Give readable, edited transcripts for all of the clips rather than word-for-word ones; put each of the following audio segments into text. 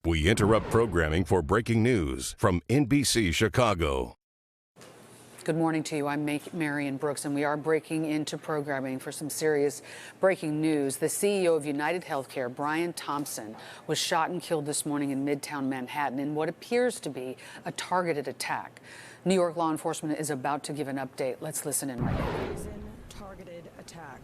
We interrupt programming for breaking news from NBC Chicago. Good morning to you. I'm Marion Brooks, and we are breaking into programming for some serious breaking news. The CEO of UnitedHealthcare, Brian Thompson, was shot and killed this morning in Midtown Manhattan in what appears to be a targeted attack. New York law enforcement is about to give an update. Let's listen in right now. Targeted attack.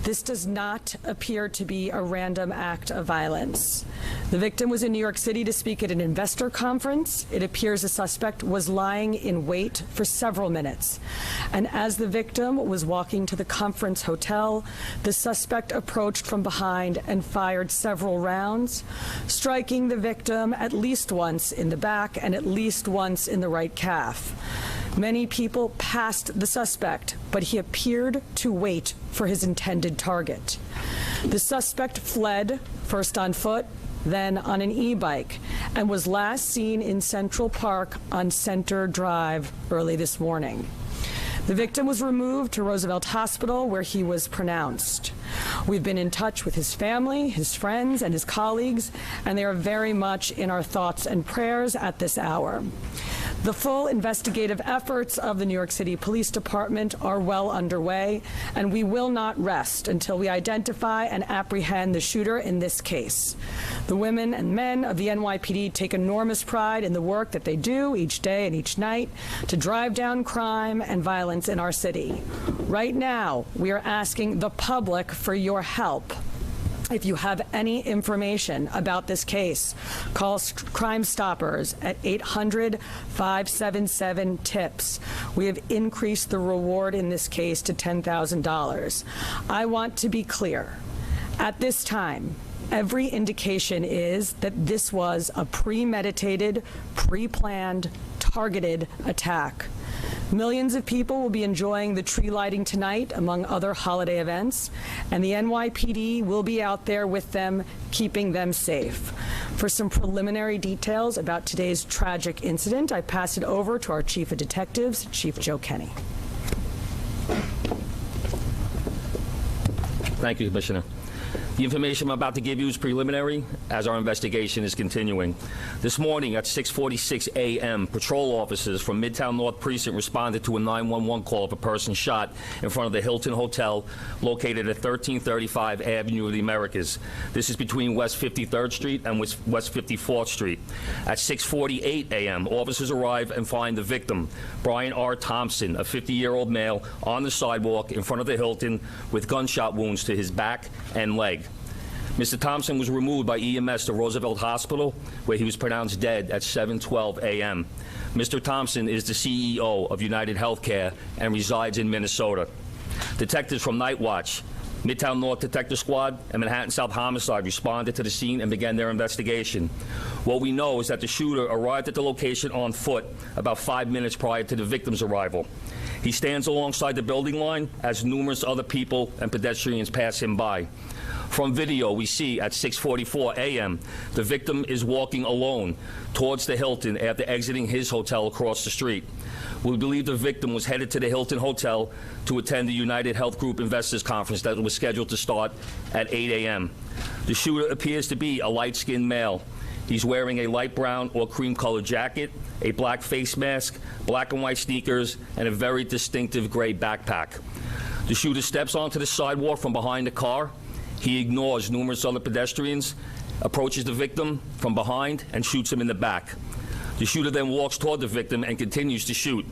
This does not appear to be a random act of violence. The victim was in New York City to speak at an investor conference. It appears the suspect was lying in wait for several minutes. And as the victim was walking to the conference hotel, the suspect approached from behind and fired several rounds, striking the victim at least once in the back and at least once in the right calf. Many people passed the suspect, but he appeared to wait for his intended target. The suspect fled, first on foot, then on an e-bike, and was last seen in Central Park on Center Drive early this morning. The victim was removed to Roosevelt Hospital, where he was pronounced. We've been in touch with his family, his friends, and his colleagues, and they are very much in our thoughts and prayers at this hour. The full investigative efforts of the New York City Police Department are well underway, and we will not rest until we identify and apprehend the shooter in this case. The women and men of the NYPD take enormous pride in the work that they do each day and each night to drive down crime and violence in our city. Right now, we are asking the public for your help. If you have any information about this case, call Crime Stoppers at 800-577-TIPS. We have increased the reward in this case to $10,000. I want to be clear. At this time, every indication is that this was a premeditated, pre-planned, targeted attack. Millions of people will be enjoying the tree lighting tonight, among other holiday events, and the NYPD will be out there with them, keeping them safe. For some preliminary details about today's tragic incident, I pass it over to our Chief of Detectives, Chief Joe Kenny. Thank you, Commissioner. The information I'm about to give you is preliminary as our investigation is continuing. This morning at 6:46 a.m., patrol officers from Midtown North Precinct responded to a 911 call of a person shot in front of the Hilton Hotel located at 1335 Avenue of the Americas. This is between West 53rd Street and West 54th Street. At 6:48 a.m., officers arrive and find the victim, Brian R. Thompson, a 50-year-old male, on the sidewalk in front of the Hilton with gunshot wounds to his back and leg. Mr. Thompson was removed by EMS to Roosevelt Hospital, where he was pronounced dead at 7:12 a.m. Mr. Thompson is the CEO of UnitedHealthcare and resides in Minnesota. Detectives from Night Watch, Midtown North Detective Squad, and Manhattan South Homicide responded to the scene and began their investigation. What we know is that the shooter arrived at the location on foot about 5 minutes prior to the victim's arrival. He stands alongside the building line as numerous other people and pedestrians pass him by. From video, we see at 6:44 a.m., the victim is walking alone towards the Hilton after exiting his hotel across the street. We believe the victim was headed to the Hilton Hotel to attend the United Health Group Investors Conference that was scheduled to start at 8 a.m. The shooter appears to be a light-skinned male. He's wearing a light brown or cream-colored jacket, a black face mask, black and white sneakers, and a very distinctive gray backpack. The shooter steps onto the sidewalk from behind the car. He ignores numerous other pedestrians, approaches the victim from behind, and shoots him in the back. The shooter then walks toward the victim and continues to shoot.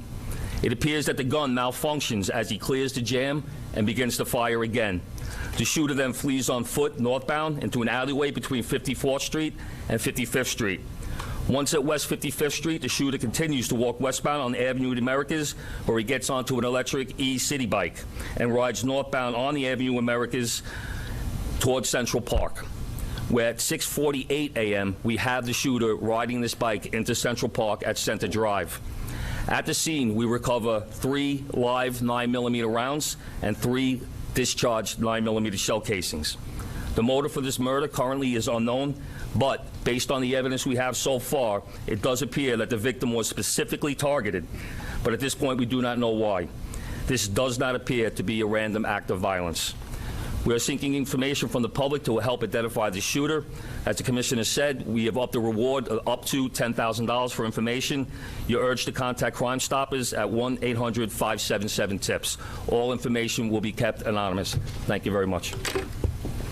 It appears that the gun malfunctions as he clears the jam and begins to fire again. The shooter then flees on foot northbound into an alleyway between 54th Street and 55th Street. Once at West 55th Street, the shooter continues to walk westbound on the Avenue of the Americas, where he gets onto an electric e-city bike and rides northbound on the Avenue of Americas towards Central Park, where at 6:48 a.m. we have the shooter riding this bike into Central Park at Center Drive. At the scene, we recover 3 live 9mm rounds and 3 discharged 9mm shell casings. The motive for this murder currently is unknown, but based on the evidence we have so far, it does appear that the victim was specifically targeted, but at this point we do not know why. This does not appear to be a random act of violence. We are seeking information from the public to help identify the shooter. As the Commissioner said, we have upped the reward up to $10,000 for information. You're urged to contact Crime Stoppers at 1-800-577-TIPS. All information will be kept anonymous. Thank you very much. All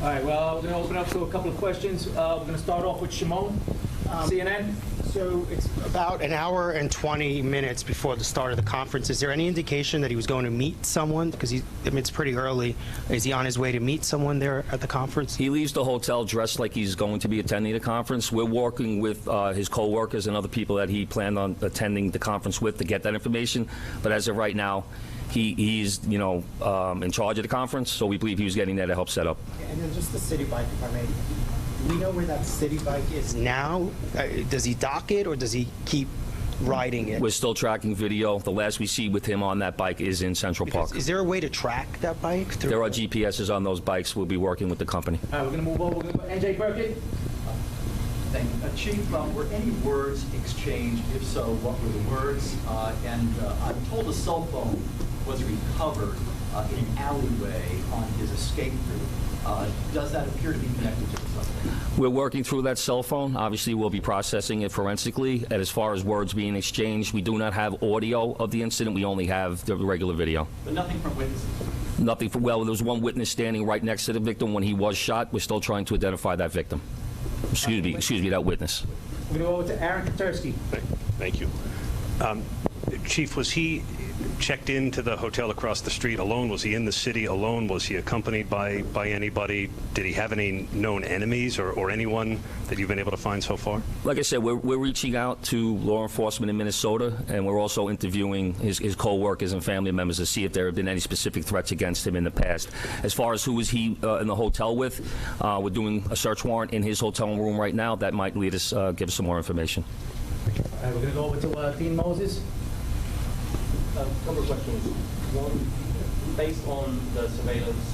right, well, we're going to open up to a couple of questions. We're going to start off with Shimon, CNN. So it's about an hour and 20 minutes before the start of the conference. Is there any indication that he was going to meet someone? Because it's pretty early. Is he on his way to meet someone there at the conference? He leaves the hotel dressed like he's going to be attending the conference. We're working with his co-workers and other people that he planned on attending the conference with to get that information. But as of right now, he's in charge of the conference, so we believe he was getting there to help set up. And then just the city bike, if I may. Do we know where that city bike is now? Does he dock it, or does he keep riding it? We're still tracking video. The last we see with him on that bike is in Central Park. Is there a way to track that bike? There are GPSs on those bikes. We'll be working with the company. All right, we're going to move over. We're going to go NJ Burkett. Thank you. Chief, were any words exchanged? If so, what were the words? I'm told a cell phone was recovered in an alleyway on his escape route. Does that appear to be connected to the suspect? We're working through that cell phone. Obviously, we'll be processing it forensically. And as far as words being exchanged, we do not have audio of the incident. We only have the regular video. But nothing from witnesses? Nothing. Well, there was one witness standing right next to the victim when he was shot. We're still trying to identify that victim. Excuse me, that witness. We're going to go over to Aaron Katursky. Thank you. Chief, was he checked into the hotel across the street alone? Was he in the city alone? Was he accompanied by anybody? Did he have any known enemies or anyone that you've been able to find so far? Like I said, we're reaching out to law enforcement in Minnesota, and we're also interviewing his co-workers and family members to see if there have been any specific threats against him in the past. As far as who was he in the hotel with, we're doing a search warrant in his hotel room right now. That might lead us, give us some more information. All right, we're going to go over to Dean Moses. A couple of questions. One, based on the surveillance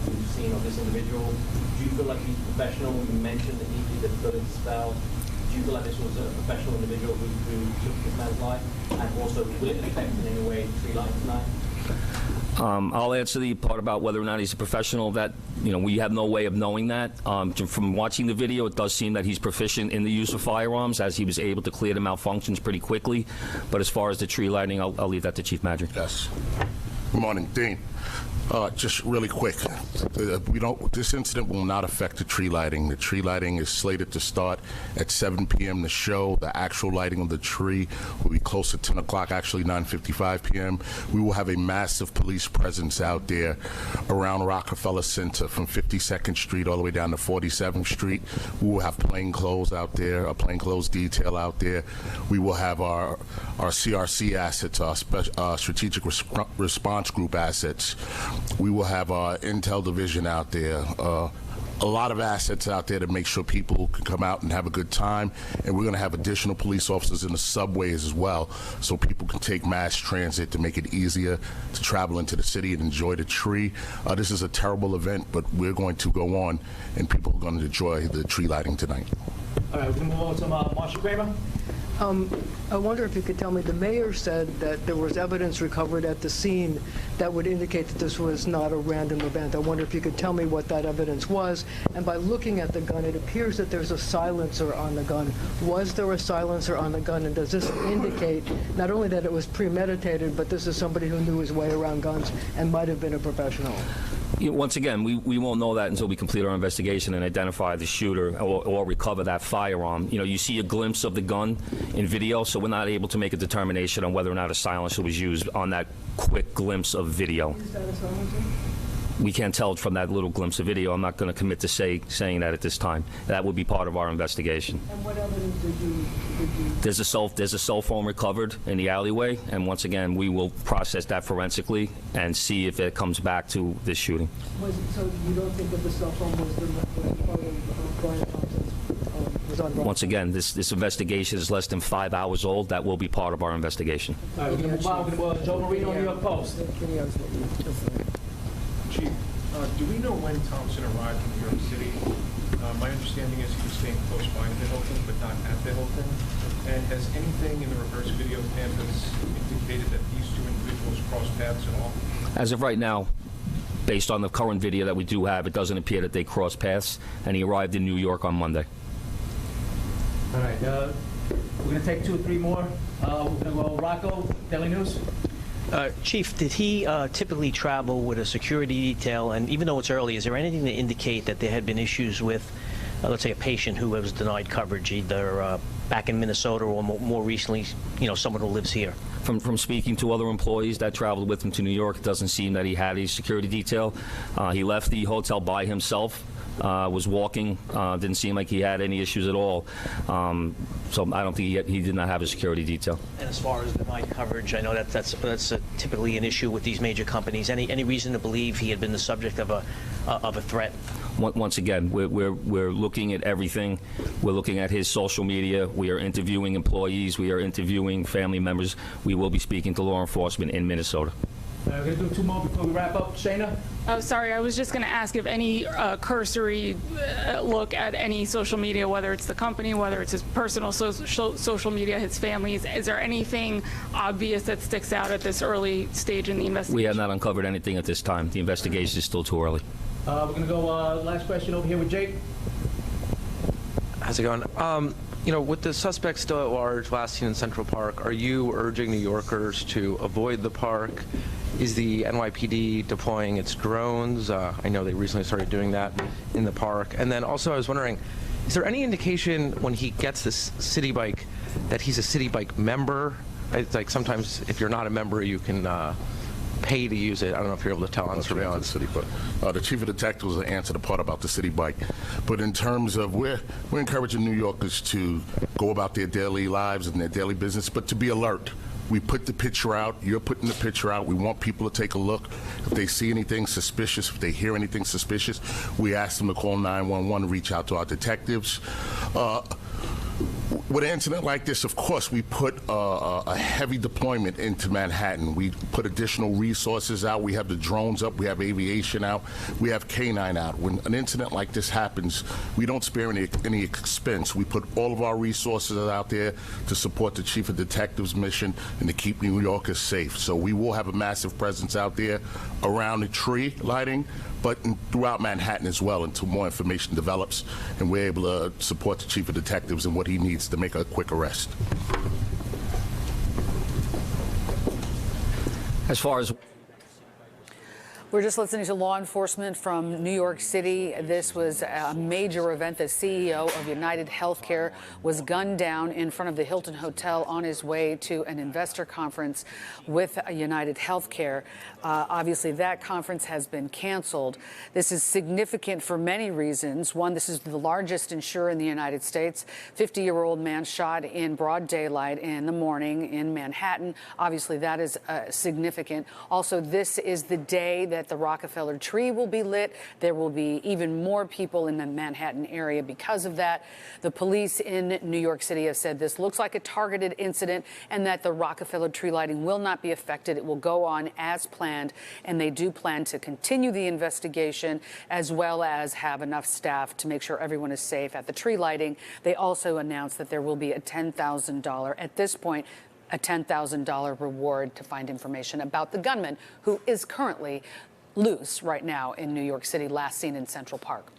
you've seen of this individual, do you feel like he's professional? You mentioned that he did a bullet spell. Do you feel like this was a professional individual who took this man's life? And also, will it affect in any way tree lighting tonight? I'll answer the part about whether or not he's a professional. That we have no way of knowing that. From watching the video, it does seem that he's proficient in the use of firearms, as he was able to clear the malfunctions pretty quickly. But as far as the tree lighting, I'll leave that to Chief Madrick. Yes. Good morning, Dean. Just really quick, this incident will not affect the tree lighting. The tree lighting is slated to start at 7 p.m. The show, the actual lighting of the tree will be close to 10 o'clock, actually 9:55 p.m. We will have a massive police presence out there around Rockefeller Center from 52nd Street all the way down to 47th Street. We will have plainclothes out there, a plainclothes detail out there. We will have our CRC assets, our strategic response group assets. We will have our intel division out there, a lot of assets out there to make sure people can come out and have a good time. And we're going to have additional police officers in the subways as well, so people can take mass transit to make it easier to travel into the city and enjoy the tree. This is a terrible event, but we're going to go on, and people are going to enjoy the tree lighting tonight. All right, we can move on to Marsha Kramer. I wonder if you could tell me, the mayor said that there was evidence recovered at the scene that would indicate that this was not a random event. I wonder if you could tell me what that evidence was. And by looking at the gun, it appears that there's a silencer on the gun. Was there a silencer on the gun? And does this indicate not only that it was premeditated, but this is somebody who knew his way around guns and might have been a professional? Once again, we won't know that until we complete our investigation and identify the shooter or recover that firearm. You see a glimpse of the gun in video, so we're not able to make a determination on whether or not a silencer was used on that quick glimpse of video. Is that a silencer? We can't tell from that little glimpse of video. I'm not going to commit to saying that at this time. That would be part of our investigation. And what evidence did you? There's a cell phone recovered in the alleyway, and once again, we will process that forensically and see if it comes back to this shooting. So you don't think that the cell phone was part of Brian Thompson's? Once again, this investigation is less than 5 hours old. That will be part of our investigation. All right, we're going to move on. We're going to Joe Marino, New York Post. Chief, do we know when Thompson arrived in New York City? My understanding is he was staying close by to the Hilton, but not at the Hilton. And has anything in the reverse video cameras indicated that these two individuals crossed paths at all? As of right now, Based on the current video that we do have, it doesn't appear that they crossed paths, and he arrived in New York on Monday. All right, we're going to take 2 or 3 more. We're going to go Rocco, Daily News. Chief, did he typically travel with a security detail? And even though it's early, is there anything to indicate that there had been issues with, let's say, a patient who was denied coverage, either back in Minnesota or more recently, someone who lives here? From speaking to other employees that traveled with him to New York, it doesn't seem that he had a security detail. He left the hotel by himself. Was walking, didn't seem like he had any issues at all. So I don't think he did not have a security detail. And as far as denied coverage, I know that's typically an issue with these major companies. Any reason to believe he had been the subject of a threat? Once again, we're looking at everything. We're looking at his social media. We are interviewing employees. We are interviewing family members. We will be speaking to law enforcement in Minnesota. We're going to do 2 more before we wrap up. Shayna? Oh, sorry. I was just going to ask if any cursory look at any social media, whether it's the company, whether it's his personal social media, his family's, is there anything obvious that sticks out at this early stage in the investigation? We have not uncovered anything at this time. The investigation is still too early. We're going to go last question over here with Jake. How's it going? With the suspect still at large, last seen in Central Park, are you urging New Yorkers to avoid the park? Is the NYPD deploying its drones? I know they recently started doing that in the park. And then also I was wondering, is there any indication when he gets this city bike that he's a city bike member? It's like sometimes if you're not a member, you can pay to use it. I don't know if you're able to tell on surveillance. The chief of detectives will answer the part about the city bike. But in terms of we're encouraging New Yorkers to go about their daily lives and their daily business, but to be alert. We put the picture out. You're putting the picture out. We want people to take a look. If they see anything suspicious, if they hear anything suspicious, we ask them to call 911, reach out to our detectives. With an incident like this, of course, we put a heavy deployment into Manhattan. We put additional resources out. We have the drones up. We have aviation out. We have K-9 out. When an incident like this happens, we don't spare any expense. We put all of our resources out there to support the chief of detectives' mission and to keep New Yorkers safe. So we will have a massive presence out there around the tree lighting, but throughout Manhattan as well until more information develops and we're able to support the chief of detectives and what he needs to make a quick arrest. As far as we're just listening to law enforcement from New York City. This was a major event. The CEO of UnitedHealthcare was gunned down in front of the Hilton Hotel on his way to an investor conference with UnitedHealthcare. Obviously, that conference has been canceled. This is significant for many reasons. One, this is the largest insurer in the United States. 50-year-old man shot in broad daylight in the morning in Manhattan. Obviously, that is significant. Also, this is the day that the Rockefeller tree will be lit. There will be even more people in the Manhattan area because of that. The police in New York City have said this looks like a targeted incident and that the Rockefeller tree lighting will not be affected. It will go on as planned, and they do plan to continue the investigation as well as have enough staff to make sure everyone is safe at the tree lighting. They also announced that there will be a $10,000, at this point, a $10,000 reward to find information about the gunman who is currently loose right now in New York City, last seen in Central Park.